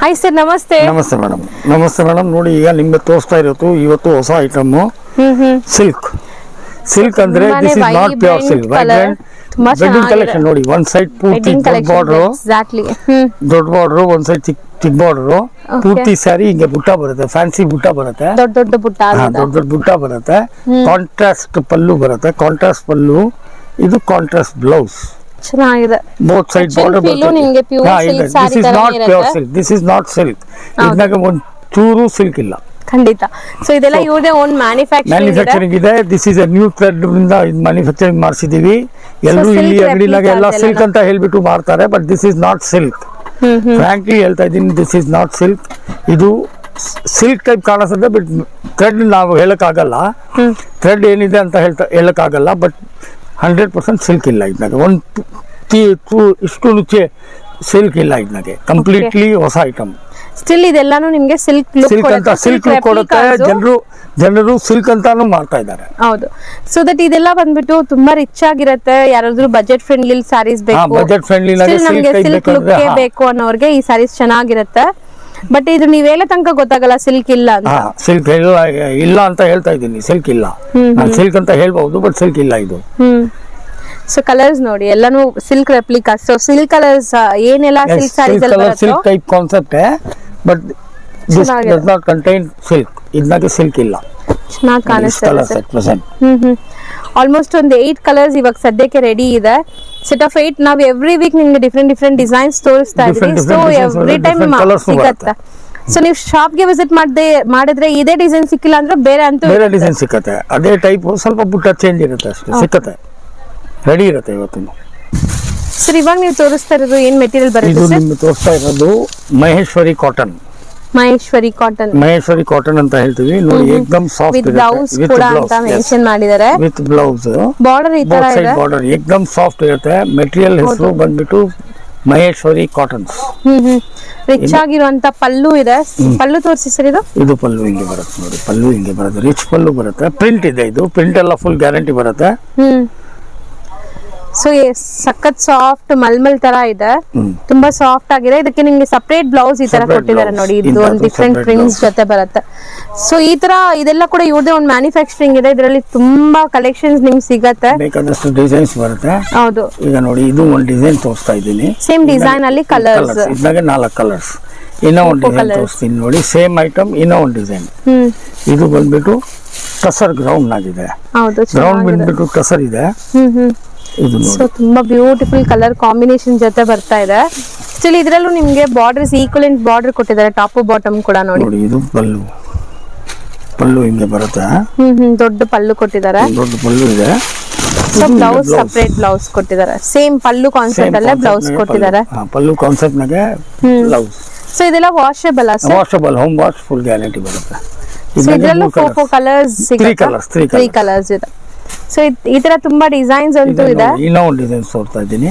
Hi sir, ನಮಸ್ತೆ. ನಮಸ್ತೆ madam. ನಮಸ್ತೆ ಮೇಡಮ್. ನೋಡಿ, ಈಗ ನಿಮ್ಗೆ ತೋರಿಸ್ತಾ ಇರೋದು ಇವತ್ತು ಹೊಸ ಐಟಮ್ ಸಿಲ್ಕ್ ಅಂದ್ರೆ this is not pure silk, vibrant wedding collection. ನೋಡಿ, ಒಂದ್ ಸೈಡ್ ಪೂರ್ತಿ ದೊಡ್ಡ ಬಾರ್ಡರ್, ಒಂದ್ ಸೈಡ್ ಚಿಕ್ಕ ಬಾರ್ಡರ್, ಪೂರ್ತಿ ಸ್ಯಾರಿ ಹಿಂಗೆ ಬುಟ್ಟ ಬರುತ್ತೆ, ಫ್ಯಾನ್ಸಿ ಬುಟ್ಟ ಬರುತ್ತೆ, ದೊಡ್ಡ ಬುಟ್ಟ ಬರುತ್ತೆ. ಕಾಂಟ್ರಾಸ್ಟ್ ಪಲ್ಲು ಬರುತ್ತೆ, ಕಾಂಟ್ರಾಸ್ಟ್ ಪಲ್ಲು. ಇದು ಕಾಂಟ್ರಾಸ್ಟ್ ಬ್ಲೌಸ್. ಚೆನ್ನಾಗಿದೆ. ಬೋತ್ ಸೈಡ್ ಬಾರ್ಡರ್ ಬರುತ್ತೆ. This is not pure silk, this is not silk. ಇದ್ನಾಗ ಒಂದ್ ಚೂರು ಸಿಲ್ಕ್ ಇಲ್ಲ, ಖಂಡಿತ. ಸೊ ಇದೆಲ್ಲ ಇವ್ರದೇ ಓನ್ ಮ್ಯಾನುಫ್ಯಾಕ್ಚರಿಂಗ್ ಇದೆ. This is a new thread ಇಂದ ಮ್ಯಾನುಫ್ಯಾಕ್ಚರಿಂಗ್ ಮಾಡಿಸಿದೀವಿ. ಎಲ್ಲರೂ ಇಲ್ಲಿ ಅಂಗಡಿನಾಗ ಎಲ್ಲ ಸಿಲ್ಕ್ ಅಂತ ಹೇಳ್ಬಿಟ್ಟು ಮಾಡ್ತಾರೆ, but this is not silk. Frankly ಹೇಳ್ತಾ ಇದ್ದೀನಿ, ದಿಸ್ ಇಸ್ ನಾಟ್ ಸಿಲ್ಕ್. ಇದು ಸಿಲ್ಕ್ ಟೈಪ್ ಕಾಣಿಸುತ್ತೆ, ಬಟ್ ಥ್ರೆಡ್ ನಾವು ಹೇಳಕ್ಕಾಗಲ್ಲ. ಥ್ರೆಡ್ ಏನಿದೆ ಅಂತ ಹೇಳಕ್ಕಾಗಲ್ಲ, ಬಟ್ 100% ಸಿಲ್ಕ್ ಇಲ್ಲ ಇದ್ನಾಗ. ಇಷ್ಟು ರುಚಿ ಸಿಲ್ಕ್ ಇಲ್ಲ ಇದ್ನಾಗೆ. ಕಂಪ್ಲೀಟ್ಲಿ ಹೊಸ ಐಟಮ್. ಸ್ಟಿಲ್ ಇದೆಲ್ಲಾನು ನಿಮಗೆ ಸಿಲ್ಕ್ ಲುಕ್ ಕೊಡುತ್ತೆ. ಜನರು ಸಿಲ್ಕ್ ಅಂತಾನು ಮಾಡ್ತಾ ಇದ್ದಾರೆ. ಹೌದು. ಸೊ ದಟ್ ಇದೆಲ್ಲ ಬಂದ್ಬಿಟ್ಟು ತುಂಬಾ ರಿಚ್ ಆಗಿರುತ್ತೆ. ಯಾರಾದ್ರೂ ಬಜೆಟ್ ಫ್ರೆಂಡ್ಲಿ ಸ್ಯಾರೀಸ್ ಬೇಕು, ಬಜೆಟ್ ಫ್ರೆಂಡ್ಲಿ ಸಿಲ್ಕ್ ಲುಕ್ ಬೇಕು ಅನ್ನೋರ್ಗೆ ಈ ಸ್ಯಾರೀಸ್ ಚೆನ್ನಾಗಿರುತ್ತೆ. ಬಟ್ ಇದು ನೀವ್ ಹೇಳೋ ತನಕ ಗೊತ್ತಾಗಲ್ಲ ಸಿಲ್ಕ್ ಇಲ್ಲ ಅಂತ. ಸಿಲ್ಕ್ ಇಲ್ಲ ಅಂತ ಹೇಳ್ತಾ ಇದ್ದೀನಿ, ಸಿಲ್ಕ್ ಇಲ್ಲ. ಸಿಲ್ಕ್ ಅಂತ ಹೇಳ್ಬಹುದು, ಬಟ್ ಸಿಲ್ಕ್ ಇಲ್ಲ ಇದು. ಸೊ ಕಲರ್ಸ್ ನೋಡಿ, ಎಲ್ಲಾನು silk replica. So silk colours ಏನೆಲ್ಲ ಸಿಲ್ಕ್ ಸ್ಯಾರೀಸ್ ಅಲ್ಲಿ ಬರುತ್ತೆ, silk type concept, but this does not contain silk. ಇದನ್ನಾಗೆ ಸಿಲ್ಕ್ ಇಲ್ಲ. ಚೆನ್ನಾಗಿ ಕಾಣಿಸುತ್ತೆ. ಆಲ್ಮೋಸ್ಟ್ ಒಂದು 8 ಕಲರ್ಸ್ ಇವಾಗ ಸದ್ಯಕ್ಕೆ ರೆಡಿ ಇದೆ. Set of 8. ನಾವು ಎವ್ರಿ ವೀಕ್ ನಿಮ್ಗೆ ಡಿಫ್ರೆಂಟ್ ಡಿಸೈನ್ಸ್ ತೋರಿಸ್ತಾ ಇದೀವಿ. ಸೊ ಎವ್ರಿ ಟೈಮ್ ಸಿಗುತ್ತೆ. ಸೊ ನೀವು ಶಾಪ್ಗೆ ವಿಸಿಟ್ ಮಾಡಿದ್ರೆ ಇದೇ ಡಿಸೈನ್ ಸಿಕ್ಕಿಲ್ಲ ಅಂದ್ರೆ ಬೇರೆ ಡಿಸೈನ್ ಸಿಕ್ಕತ್ತೆ. ಅದೇ ಟೈಪ್ ಸ್ವಲ್ಪ ಬುಟ್ಟ ಚೇಂಜ್ ಇರುತ್ತೆ ಅಷ್ಟೇ, ಸಿಕ್ಕತ್ತೆ. ರೆಡಿ ಇರುತ್ತೆ ಇವತ್ತು. ಸರ್, ಇವಾಗ ನೀವು ತೋರಿಸ್ತಾ ಇರೋದು ಏನ್ ಮೆಟೀರಿಯಲ್ ಬರುತ್ತೆ? ಇದು ನಿಮ್ಗೆ ತೋರಿಸ್ತಾ ಇರೋದು ಮಹೇಶ್ವರಿ ಕಾಟನ್ ಅಂತ ಹೇಳ್ತೀವಿ. ನೋಡಿ, ಏಕದಮ್ ಸಾಫ್ಟ್ ಇದೆ. ಬ್ಲೌಸ್ ಕೂಡ ಅಂತ ಮೆನ್ಷನ್ ಮಾಡಿದ್ದಾರೆ. ವಿತ್ ಬ್ಲೌಸ್, ಬಾರ್ಡರ್ ಈ ತರ ಇದೆ. ಬಾರ್ಡರ್ ಏಕದಮ್ ಸಾಫ್ಟ್ ಇರುತ್ತೆ. ಮೆಟೀರಿಯಲ್ ಹೆಸರು ಬಂದ್ಬಿಟ್ಟು ಮಹೇಶ್ವರಿ ಕಾಟನ್ಸ್. ರಿಚ್ ಆಗಿರುವಂತ ಪಲ್ಲು ಇದೆ. ಪಲ್ಲು ತೋರಿಸಿ ಸರ್. ಇದು ಪಲ್ಲು ಹಿಂಗೆ ಬರುತ್ತೆ. ನೋಡಿ, ಪಲ್ಲು ಹಿಂಗೆ ಬರುತ್ತೆ, ರಿಚ್ ಪಲ್ಲು ಬರುತ್ತೆ. ಪ್ರಿಂಟ್ ಇದೆ. ಇದು ಪ್ರಿಂಟ್ ಎಲ್ಲ ಫುಲ್ ಗ್ಯಾರಂಟಿ ಬರುತ್ತೆ. ಸೊ ಸಖತ್ ಸಾಫ್ಟ್ ಮಲ್ಮಲ್ ತರ ಇದೆ, ತುಂಬಾ ಸಾಫ್ಟ್ ಆಗಿದೆ. ಇದಕ್ಕೆ ನಿಮ್ಗೆ ಸಪರೇಟ್ ಬ್ಲೌಸ್ ಈ ತರ ಕೊಟ್ಟಿದ್ದಾರೆ ನೋಡಿ. ಇದು ಒಂದು ಡಿಫ್ರೆಂಟ್ ಪ್ರಿಂಟ್ಸ್ ಜೊತೆ ಬರುತ್ತೆ. ಸೊ ಈ ತರ ಇದೆಲ್ಲ ಕೂಡ ಇವ್ರದೇ ಒಂದು ಮ್ಯಾನುಫ್ಯಾಕ್ಚರಿಂಗ್ ಇದೆ. ಇದರಲ್ಲಿ ತುಂಬಾ ಕಲೆಕ್ಷನ್ಸ್ ನಿಮ್ಗೆ ಸಿಗತ್ತೆ, ಬೇಕಾದಷ್ಟು ಡಿಸೈನ್ಸ್ ಬರುತ್ತೆ. ಹೌದು. ಈಗ ನೋಡಿ, ಇದು ಒಂದು ಡಿಸೈನ್ ತೋರಿಸ್ತಾ ಇದ್ದೀನಿ. ಸೇಮ್ ಡಿಸೈನ್ ಅಲ್ಲಿ ಕಲರ್ಸ್ ಇದ್ದಾಗ 4 ಕಲರ್ಸ್. ಇನ್ನೂ ಒಂದು ಡಿಸೈನ್ ತೋರಿಸ್ತೀನಿ ನೋಡಿ, ಸೇಮ್ ಐಟಮ್ ಇನ್ನೂ ಒಂದು ಡಿಸೈನ್. ಇದು ಬಂದ್ಬಿಟ್ಟು ಟಸರ್ ಗ್ರೌಂಡ್ ಆಗಿದೆ. ಗ್ರೌಂಡ್ ಬಂದ್ಬಿಟ್ಟು ಟಸರ್ ಇದೆ. ಸೊ ತುಂಬಾ ಬ್ಯೂಟಿಫುಲ್ ಕಲರ್ ಕಾಂಬಿನೇಷನ್ ಜೊತೆ ಬರ್ತಾ ಇದೆ. ಸ್ಟಿಲ್ ಇದ್ರಲ್ಲೂ ನಿಮ್ಗೆ ಬಾರ್ಡರ್ಸ್ ಈಕ್ವಲೆಂಟ್ ಬಾರ್ಡರ್ ಕೊಟ್ಟಿದ್ದಾರೆ, ಟಾಪ್ ಬಾಟಮ್ ಕೂಡ ನೋಡಿ. ಇದು ಪಲ್ಲು ಹಿಂಗೆ ಬರುತ್ತೆ. ದೊಡ್ಡ ಪಲ್ಲು ಕೊಟ್ಟಿದ್ದಾರೆ. ದೊಡ್ಡ ಪಲ್ಲು ಇದೆ. ಸೊ ಬ್ಲೌಸ್ ಸಪರೇಟ್ ಬ್ಲೌಸ್ ಕೊಟ್ಟಿದ್ದಾರೆ. ಸೇಮ್ ಪಲ್ಲು ಕಾನ್ಸೆಪ್ಟ್ ಅಲ್ಲೇ ಬ್ಲೌಸ್ ಕೊಟ್ಟಿದ್ದಾರೆ. ಪಲ್ಲು ಕಾನ್ಸೆಪ್ಟ್ ನಾಗೆ ಬ್ಲೌಸ್. ಸೊ ಇದೆಲ್ಲ washable washable, home wash, full guarantee ಬರುತ್ತೆ. ಸೊ ಇದರಲ್ಲೂ 4 ಕಲರ್ಸ್ ಸಿಗುತ್ತೆ. 3 ಕಲರ್ಸ್ ಇದೆ. ಸೊ ಈ ತರ ತುಂಬಾ ಡಿಸೈನ್ಸ್ ಅಂತೂ ಇದೆ. ಇನ್ನೂ ಒಂದು ಡಿಸೈನ್ ತೋರಿಸ್ತಾ ಇದ್ದೀನಿ.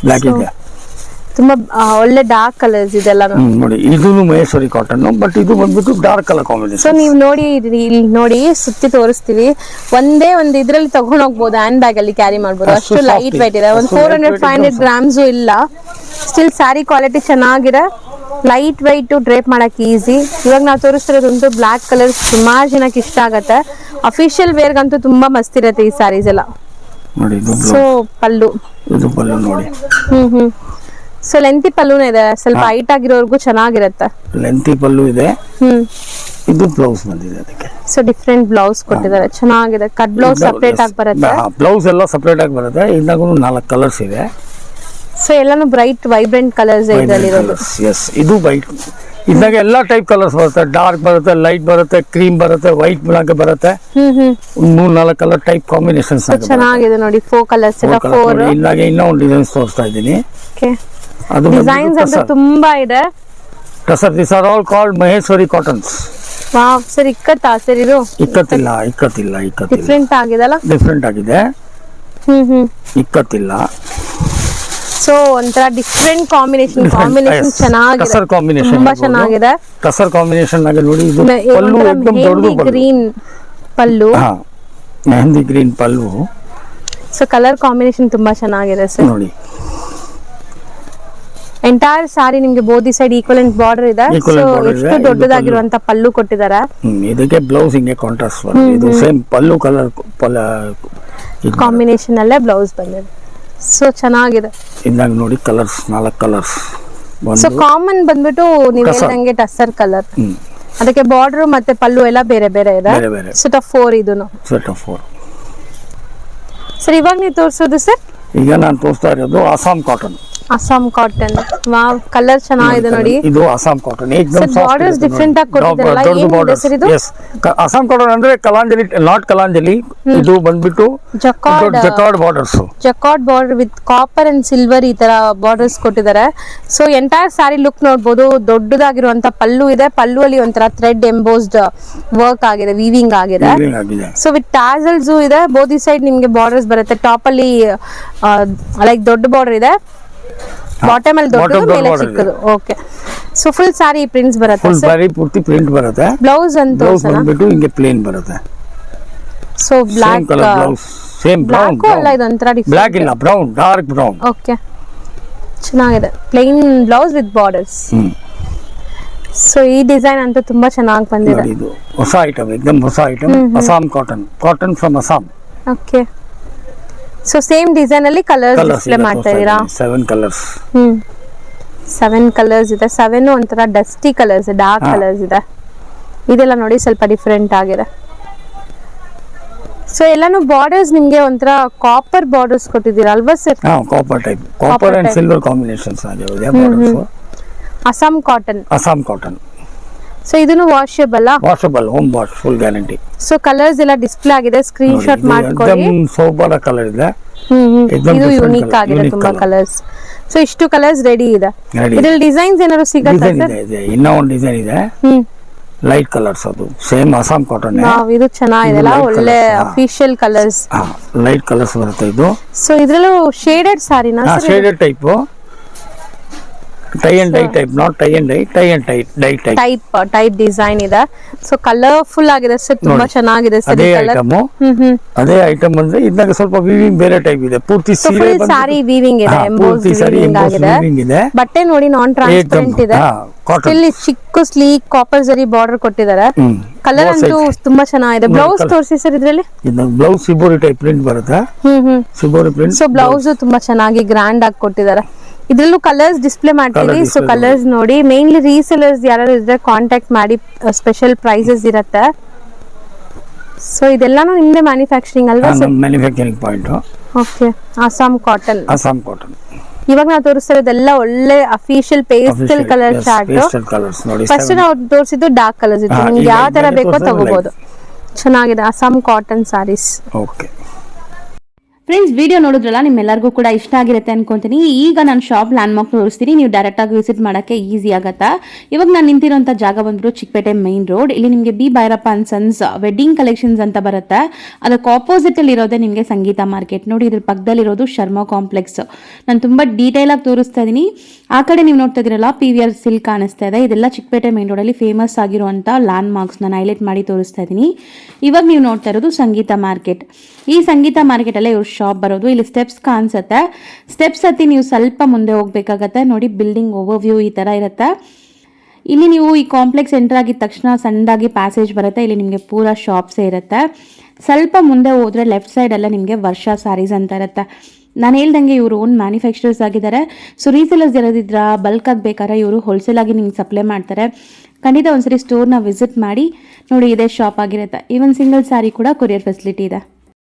ಬ್ಲಾಕ್ ಇದೆ, ತುಂಬಾ ಒಳ್ಳೆ ಡಾರ್ಕ್ ಕಲರ್ಸ್ ಇದೆಲ್ಲ ನೋಡಿ. ಇದು ಮಹೇಶ್ವರಿ ಕಾಟನ್, ಬಟ್ ಇದು ಬಂದ್ಬಿಟ್ಟು ಡಾರ್ಕ್ ಕಲರ್ ಕಾಂಬಿನೇಷನ್. ಸೊ ನೀವು ನೋಡಿ, ಇಲ್ಲಿ ನೋಡಿ, ಸುತ್ತಿ ತೋರಿಸ್ತೀವಿ. ಒಂದೇ ಒಂದು ಇದ್ರಲ್ಲಿ ತಗೊಂಡ್ ಹೋಗ್ಬೋದು, ಹ್ಯಾಂಡ್ ಬ್ಯಾಗ್ ಅಲ್ಲಿ ಕ್ಯಾರಿ ಮಾಡ್ಬೋದು. ಅಷ್ಟು ಲೈಟ್ ವೈಟ್ ಇದೆ. ಒಂದು 400-500 ಗ್ರಾಮ್ಸ್ ಇಲ್ಲ. ಸ್ಟಿಲ್ ಸ್ಯಾರಿ ಕ್ವಾಲಿಟಿ ಚೆನ್ನಾಗಿದೆ, ಲೈಟ್ ವೈಟ್, ಡ್ರೇಪ್ ಮಾಡಕ್ ಈಸಿ. ಇವಾಗ ನಾವು ತೋರಿಸ್ತಿರೋದಂತೂ ಬ್ಲಾಕ್ ಕಲರ್ ಸುಮಾರು ಜನಕ್ಕೆ ಇಷ್ಟ ಆಗತ್ತೆ. ಅಫಿಷಿಯಲ್ ವೇರ್ಗಂತೂ ತುಂಬಾ ಮಸ್ತ್ ಇರುತ್ತೆ ಈ ಸ್ಯಾರೀಸ್ ಎಲ್ಲ. ಸೊ ಪಲ್ಲು, ಇದು ಪಲ್ಲು ನೋಡಿ. ಸೊ ಲೆಂತಿ ಪಲ್ಲುನೇ ಇದೆ, ಸ್ವಲ್ಪ ಹೈಟ್ ಆಗಿರೋರ್ಗು ಚೆನ್ನಾಗಿರುತ್ತೆ. ಲೆಂತಿ ಪಲ್ಲು ಇದೆ. ಇದು ಬ್ಲೌಸ್ ಬಂದಿದೆ ಅದಕ್ಕೆ. ಸೊ ಡಿಫ್ರೆಂಟ್ ಬ್ಲೌಸ್ ಕೊಟ್ಟಿದ್ದಾರೆ, ಚೆನ್ನಾಗಿದೆ. ಕಟ್ ಬ್ಲೌಸ್ ಸಪರೇಟ್ ಆಗಿ ಬರುತ್ತೆ. ಬ್ಲೌಸ್ ಎಲ್ಲ ಸಪರೇಟ್ ಆಗಿ ಬರುತ್ತೆ. ಇದಾಗೂ 4 ಕಲರ್ಸ್ ಇದೆ. ಸೊ ಎಲ್ಲಾನು ಬ್ರೈಟ್ ವೈಬ್ರೆಂಟ್ ಕಲರ್ಸ್ ಇದರಲ್ಲಿ ಇರೋದು. ಎಸ್, ಇದು ವೈಟ್. ಇದಾಗ ಎಲ್ಲ ಟೈಪ್ ಕಲರ್ಸ್ ಬರುತ್ತೆ. ಡಾರ್ಕ್ ಬರುತ್ತೆ, ಲೈಟ್ ಬರುತ್ತೆ, ಕ್ರೀಮ್ ಬರುತ್ತೆ, ವೈಟ್ ಮೂಲಕ ಬರುತ್ತೆ. 3-4 ಕಲರ್ ಟೈಪ್ ಕಾಂಬಿನೇಷನ್ಸ್ ಚೆನ್ನಾಗಿದೆ ನೋಡಿ. 4 ಕಲರ್ಸ್ ಇಲ್ಲ. 4 ಇನ್ನಾಗ ಇನ್ನೂ ಒಂದು ಡಿಸೈನ್ಸ್ ತೋರಿಸ್ತಾ ಇದ್ದೀನಿ. ಅದು ಡಿಸೈನ್ಸ್ ಅಂತ ತುಂಬಾ ಇದೆ. Tussar, this are all called Maheshwari cottons. Wow sir, ಇಕ್ಕತ್ತಾ ಸರ್ ಇದು? ಇಕ್ಕತ್ತಿಲ್ಲ. ಡಿಫ್ರೆಂಟ್ ಆಗಿದೆಲ್ಲ. ಡಿಫ್ರೆಂಟ್ ಆಗಿದೆ. ಇಕ್ಕತ್ತಿಲ್ಲ. ಸೊ ಒಂಥರ ಡಿಫ್ರೆಂಟ್ ಕಾಂಬಿನೇಷನ್ ಚೆನ್ನಾಗಿದೆ. ಟಸರ್ ಕಾಂಬಿನೇಷನ್ ತುಂಬಾ ಚೆನ್ನಾಗಿದೆ. ಟಸರ್ ಕಾಂಬಿನೇಷನ್ ಆಗಿ ನೋಡಿ. ಇದು ಪಲ್ಲು एकदम ದೊಡ್ಡದು ಗ್ರೀನ್ ಪಲ್ಲು. ಮೆಹಂದಿ ಗ್ರೀನ್ ಪಲ್ಲು. ಸೊ ಕಲರ್ ಕಾಂಬಿನೇಷನ್ ತುಂಬಾ ಚೆನ್ನಾಗಿದೆ ಸರ್ ನೋಡಿ. ಎಂಟೈರ್ ಸಾರಿ ನಿಮ್ಗೆ ಬೋದಿ ಸೈಡ್ ಈಕ್ವಲೆಂಟ್ ಬಾರ್ಡರ್ ಇದೆ. Equivalent ಸೊ border ಇದೆ. ಎಷ್ಟು ದೊಡ್ಡದಾಗಿರುವಂತ ಪಲ್ಲು ಕೊಟ್ಟಿದ್ದಾರೆ. ಇದಕ್ಕೆ ಬ್ಲೌಸ್ ಹಿಂಗೆ ಕಾಂಟ್ರಾಸ್ಟ್ ಬರುತ್ತೆ. ಇದು ಸೇಮ್ ಪಲ್ಲು ಕಲರ್ ಕಾಂಬಿನೇಷನ್ ಅಲ್ಲೇ ಬ್ಲೌಸ್ ಬಂದಿದೆ. ಸೊ ಚೆನ್ನಾಗಿದೆ. ಇದ್ದಾಗ ನೋಡಿ ಕಲರ್ಸ್ 4 ಕಲರ್ಸ್. ಸೊ ಕಾಮನ್ ಬಂದ್ಬಿಟ್ಟು ನೀವು ಹೇಳ್ದಂಗೆ ಟಸ್ಸರ್ ಕಲರ್. ಅದಕ್ಕೆ ಬಾರ್ಡರ್ ಮತ್ತೆ ಪಲ್ಲು ಎಲ್ಲ ಬೇರೆ ಬೇರೆ ಇದೆ. ಸೆಟ್ ಆಫ್ 4 ಇದೂನು. Set of 4. ಸರ್ ಇವಾಗ ನೀವು ತೋರಿಸೋದು ಸರ್? ಈಗ ನಾನು ತೋರಿಸ್ತಾ ಇರೋದು Assam cotton. Assam cotton. Wow, colour ಚೆನ್ನಾಗಿದೆ ನೋಡಿ. ಇದು ಅಸ್ಸಾಂ ಕಾಟನ್ ಏಕದಮ್ ಸಾಫ್ಟ್. ಬಾರ್ಡರ್ಸ್ ಡಿಫರೆಂಟ್ ಆಗಿ ಕೊಟ್ಟಿದ್ದಾರಲ್ಲ, ಏನಿದೆ ಸರ್ ಇದು? yes ಅಸ್ಸಾಂ ಕಾಟನ್ ಅಂದ್ರೆ ಕಲಾಂಜಲಿ, ನಾಟ್ ಕಲಾಂಜಲಿ. ಇದು ಬಂದ್ಬಿಟ್ಟು jacquard borders. Jacquard border with copper and silver ಈ ತರ ಬಾರ್ಡರ್ಸ್ ಕೊಟ್ಟಿದ್ದಾರೆ. ಸೊ ಎಂಟೈರ್ ಸಾರಿ ಲುಕ್ ನೋಡಬಹುದು. ದೊಡ್ಡದಾಗಿರುವಂತ ಪಲ್ಲು ಇದೆ. ಪಲ್ಲು ಅಲ್ಲಿ ಒಂಥರ ಥ್ರೆಡ್ ಎಂಬೋಸ್ಡ್ ವರ್ಕ್ ಆಗಿದೆ, ವೀವಿಂಗ್ ಆಗಿದೆ. ಸೊ ವಿತ್ ಟಾಸಲ್ಸ್ ಇದೆ. ಬೋದಿ ಸೈಡ್ ನಿಮ್ಗೆ ಬಾರ್ಡರ್ಸ್ ಬರುತ್ತೆ. ಟಾಪ್ ಅಲ್ಲಿ ಲೈಕ್ ದೊಡ್ಡ ಬಾರ್ಡರ್ ಇದೆ, ಬಾಟಮ್ ಅಲ್ಲಿ ದೊಡ್ಡದು, ಮೇಲೆ ಚಿಕ್ಕದು. ಓಕೆ. ಸೊ ಫುಲ್ ಸಾರಿ ಪ್ರಿಂಟ್ಸ್ ಬರುತ್ತೆ. ಫುಲ್ ಸಾರಿ ಪೂರ್ತಿ ಪ್ರಿಂಟ್ ಬರುತ್ತೆ. ಬ್ಲೌಸ್ ಅಂತ ಬಂದ್ಬಿಟ್ಟು ಹಿಂಗೆ ಪ್ಲೇನ್ ಬರುತ್ತೆ. So black colour blouse, same brown ಅಲ್ಲ, ಇದು ಒಂಥರ ಡಿಫರೆಂಟ್. ಬ್ಲಾಕ್ ಇಲ್ಲ, ಬ್ರೌನ್, ಡಾರ್ಕ್ ಬ್ರೌನ್. ಓಕೆ, ಚೆನ್ನಾಗಿದೆ. Plain blouse with borders. So ಈ ಡಿಸೈನ್ ಅಂತೂ ತುಂಬಾ ಚೆನ್ನಾಗಿ ಬಂದಿದೆ. ಇದು ಹೊಸ ಐಟಮ್, एकदम ಹೊಸ item. Assam cotton from Assam. Okay. So same design ಅಲ್ಲಿ ಕಲರ್ಸ್ ಡಿಸ್ಪ್ಲೇ ಮಾಡ್ತಾ ಇದೀರಾ? 7 ಕಲರ್ಸ್. 7 ಕಲರ್ಸ್ ಇದೆ. 7 ಒಂಥರ ಡಸ್ಟಿ ಕಲರ್ಸ್, ಡಾರ್ಕ್ ಕಲರ್ಸ್ ಇದೆ. ಇದೆಲ್ಲ ನೋಡಿ ಸ್ವಲ್ಪ ಡಿಫರೆಂಟ್ ಆಗಿದೆ. ಸೊ ಎಲ್ಲಾನು ಬಾರ್ಡರ್ಸ್ ನಿಮ್ಗೆ ಒಂಥರ ಕಾಪರ್ ಬಾರ್ಡರ್ಸ್ ಕೊಟ್ಟಿದ್ದೀರಾ ಅಲ್ವಾ sir? Copper type, copper and silver combinations ಆಗಿವೆ ಬಾರ್ಡರ್ಸ್. ಅಸ್ಸಾಂ ಕಾಟನ್. ಸೊ ಇದನ್ನು washable? Washable, home wash, full guarantee. So colours ಎಲ್ಲ ಡಿಸ್ಪ್ಲೇ ಆಗಿದೆ, ಸ್ಕ್ರೀನ್ ಶಾಟ್ ಮಾಡ್ಕೊಳ್ಳಿ. एकदम ಸೋಬರ್ ಕಲರ್ ಇದೆ. ಇದು ಯೂನಿಕ್ ಆಗಿದೆ ತುಂಬಾ ಕಲರ್ಸ್. ಸೊ ಇಷ್ಟು ಕಲರ್ಸ್ ರೆಡಿ ಇದೆ. ಇದರಲ್ಲಿ ಡಿಸೈನ್ಸ್ ಏನಾದ್ರು ಸಿಗುತ್ತಾ ಸರ್? ಇದೆ, ಇನ್ನ ಒಂದು ಡಿಸೈನ್ ಇದೆ. ಲೈಟ್ ಕಲರ್ಸ್, ಅದು ಸೇಮ್ ಅಸ್ಸಾಂ ಕಾಟನ್. ಇದು ಚೆನ್ನಾಗಿದೆ ಅಲ್ಲ, ಒಳ್ಳೆ ಅಫಿಷಿಯಲ್ ಕಲರ್ಸ್. ಲೈಟ್ ಕಲರ್ಸ್ ಬರುತ್ತೆ ಇದು. ಸೊ ಇದರಲ್ಲೂ ಶೇಡೆಡ್ ಸಾರಿನಾ sir? Shaded type, tie and dye type, not tie and dye, tie and dye type design ಇದೆ. ಸೊ ಕಲರ್ಫುಲ್ ಆಗಿದೆ ಸರ್, ತುಂಬಾ ಚೆನ್ನಾಗಿದೆ ಸರ್. ಅದೇ ಐಟಮ್ ಅಂದ್ರೆ ಇದ್ದಾಗ ಸ್ವಲ್ಪ ವೀವಿಂಗ್ ಬೇರೆ ಟೈಪ್ ಇದೆ. ಪೂರ್ತಿ ಸಾರಿ ವೀವಿಂಗ್ ಇದೆ, ಆಗಿದೆ. ಬಟ್ಟೆ ನೋಡಿ ನಾನ್ ಟ್ರಾನ್ಸ್ಪರೆಂಟ್ ಇದೆ. ಸ್ಟಿಲ್ ಚಿಕ್ಕ ಸ್ಲೀಕ್ ಕಾಪರ್ ಜರಿ ಬಾರ್ಡರ್ ಕೊಟ್ಟಿದ್ದಾರೆ. ಕಲರ್ ಅಂತೂ ತುಂಬಾ ಚೆನ್ನಾಗಿದೆ. ಬ್ಲೌಸ್ ತೋರಿಸಿ ಸರ್ ಇದ್ರಲ್ಲಿ. ಬ್ಲೌಸ್ ಸಿಬೋರಿ ಟೈಪ್ ಪ್ರಿಂಟ್ ಬರುತ್ತೆ. ಸಿಬೋರಿ ಪ್ರಿಂಟ್. ಸೊ ಬ್ಲೌಸ್ ತುಂಬಾ ಚೆನ್ನಾಗಿ ಗ್ರ್ಯಾಂಡ್ ಆಗಿ ಕೊಟ್ಟಿದ್ದಾರೆ. ಇದ್ರಲ್ಲೂ ಕಲರ್ಸ್ ಡಿಸ್ಪ್ಲೇ ಮಾಡ್ತೀವಿ. ಸೊ ಕಲರ್ಸ್ ನೋಡಿ. ಮೇನ್ಲಿ ರೀಸೆಲರ್ಸ್ ಯಾರು ಇದ್ರೆ ಕಾಂಟ್ಯಾಕ್ಟ್ ಮಾಡಿ, ಸ್ಪೆಷಲ್ ಪ್ರೈಸಸ್ ಇರುತ್ತೆ. ಸೊ ಇದೆಲ್ಲಾನು ನಿಮ್ದೇ ಮ್ಯಾನುಫ್ಯಾಕ್ಚರಿಂಗ್ ಅಲ್ವಾ sir? Manufacturing point. Okay. Assam cotton. ಇವಾಗ ನಾವು ತೋರಿಸ್ತಿರೋದೆಲ್ಲ ಒಳ್ಳೆ official pastel colour chart. First ನಾವು ತೋರಿಸಿದ್ದು ಡಾರ್ಕ್ ಕಲರ್ಸ್ ಇತ್ತು. ನಿಮ್ಗೆ ಯಾವ ತರ ಬೇಕೋ ತಗೋಬಹುದು. ಚೆನ್ನಾಗಿದೆ Assam cotton saris. Okay friends, video ನೋಡಿದ್ರಲ್ಲ, ನಿಮ್ಮೆಲ್ಲರಿಗೂ ಕೂಡ ಇಷ್ಟ ಆಗಿರುತ್ತೆ ಅನ್ಕೊಂತೀನಿ. ಈಗ ನಾನು ಶಾಪ್ ಲ್ಯಾಂಡ್ ಮಾರ್ಕ್ ತೋರಿಸ್ತೀನಿ, ನೀವು ಡೈರೆಕ್ಟ್ ಆಗಿ ವಿಸಿಟ್ ಮಾಡೋಕ್ಕೆ ಈಸಿ ಆಗುತ್ತಾ. ಇವಾಗ ನಾನು ನಿಂತಿರೋಂಥ ಜಾಗ ಬಂದ್ಬಿಟ್ಟು ಚಿಕ್ಕಪೇಟೆ ಮೈನ್ ರೋಡ್. ಇಲ್ಲಿ ನಿಮಗೆ B Bhyrappa and sons wedding collections ಅಂತ ಬರುತ್ತೆ. ಅದಕ್ಕೆ ಆಪೋಸಿಟ್ ಅಲ್ಲಿ ಇರೋದೇ ನಿಮಗೆ ಸಂಗೀತ ಮಾರ್ಕೆಟ್. ನೋಡಿ, ಇದ್ರ ಪಕ್ಕದಲ್ಲಿರೋದು ಶರ್ಮಾ ಕಾಂಪ್ಲೆಕ್ಸ್. ನಾನು ತುಂಬಾ ಡೀಟೇಲ್ ಆಗಿ ತೋರಿಸ್ತಾ ಇದ್ದೀನಿ. ಆ ಕಡೆ ನೀವು ನೋಡ್ತಾ ಇದ್ದೀರಲ್ಲ, PVR ಸಿಲ್ಕ್ ಕಾಣಿಸ್ತಾ ಇದೆ. ಇದೆಲ್ಲ ಚಿಕ್ಕಪೇಟೆ ಮೈನ್ ರೋಡಲ್ಲಿ ಫೇಮಸ್ ಆಗಿರುವಂಥ ಲ್ಯಾಂಡ್ ಮಾರ್ಕ್ಸ್ ನಾನು ಹೈಲೈಟ್ ಮಾಡಿ ತೋರಿಸ್ತಾ ಇದ್ದೀನಿ. ಇವಾಗ ನೀವು ನೋಡ್ತಾ ಇರೋದು ಸಂಗೀತ ಮಾರ್ಕೆಟ್. ಈ ಸಂಗೀತ ಮಾರ್ಕೆಟ್ ಅಲ್ಲೇ ಇವ್ರ ಶಾಪ್ ಬರೋದು. ಇಲ್ಲಿ ಸ್ಟೆಪ್ಸ್ ಕಾಣಿಸುತ್ತೆ. ಸ್ಟೆಪ್ಸ್ ಹತ್ತಿ ನೀವು ಸ್ವಲ್ಪ ಮುಂದೆ ಹೋಗ್ಬೇಕಾಗತ್ತೆ. ನೋಡಿ, ಬಿಲ್ಡಿಂಗ್ ಓವರ್ ವ್ಯೂ ಈ ತರ ಇರುತ್ತೆ. ಇಲ್ಲಿ ನೀವು ಈ ಕಾಂಪ್ಲೆಕ್ಸ್ ಎಂಟರ್ ಆಗಿದ ತಕ್ಷಣ ಸಣ್ಣದಾಗಿ ಪ್ಯಾಸೇಜ್ ಬರುತ್ತೆ. ಇಲ್ಲಿ ನಿಮಗೆ ಪೂರಾ ಶಾಪ್ಸೇ ಇರುತ್ತೆ. ಸ್ವಲ್ಪ ಮುಂದೆ ಹೋದ್ರೆ ಲೆಫ್ಟ್ ಸೈಡ್ ಎಲ್ಲ ನಿಮಗೆ ವರ್ಷಾ ಸಾರೀಸ್ ಅಂತ ಇರುತ್ತೆ. ನಾನು ಹೇಳ್ದಂಗೆ ಇವರು ಓನ್ ಮ್ಯಾನುಫ್ಯಾಕ್ಚರರ್ಸ್ ಆಗಿದ್ದಾರೆ. ಸೊ ರೀಸೇಲರ್ಸ್ ಇರೋದಿದ್ರ ಬಲ್ಕ್ ಆಗಿ ಬೇಕಾದ್ರೆ ಇವರು ಹೋಲ್ಸೇಲ್ ಆಗಿ ನಿಮ್ಗೆ ಸಪ್ಲೈ ಮಾಡ್ತಾರೆ. ಖಂಡಿತ ಒಂದ್ಸರಿ ಸ್ಟೋರ್ನ ವಿಸಿಟ್ ಮಾಡಿ ನೋಡಿ. ಇದೇ ಶಾಪ್ ಆಗಿರುತ್ತೆ. ಈವನ್ ಸಿಂಗಲ್ ಸಾರಿ ಕೂಡ ಕೊರಿಯರ್ ಫೆಸಿಲಿಟಿ ಇದೆ.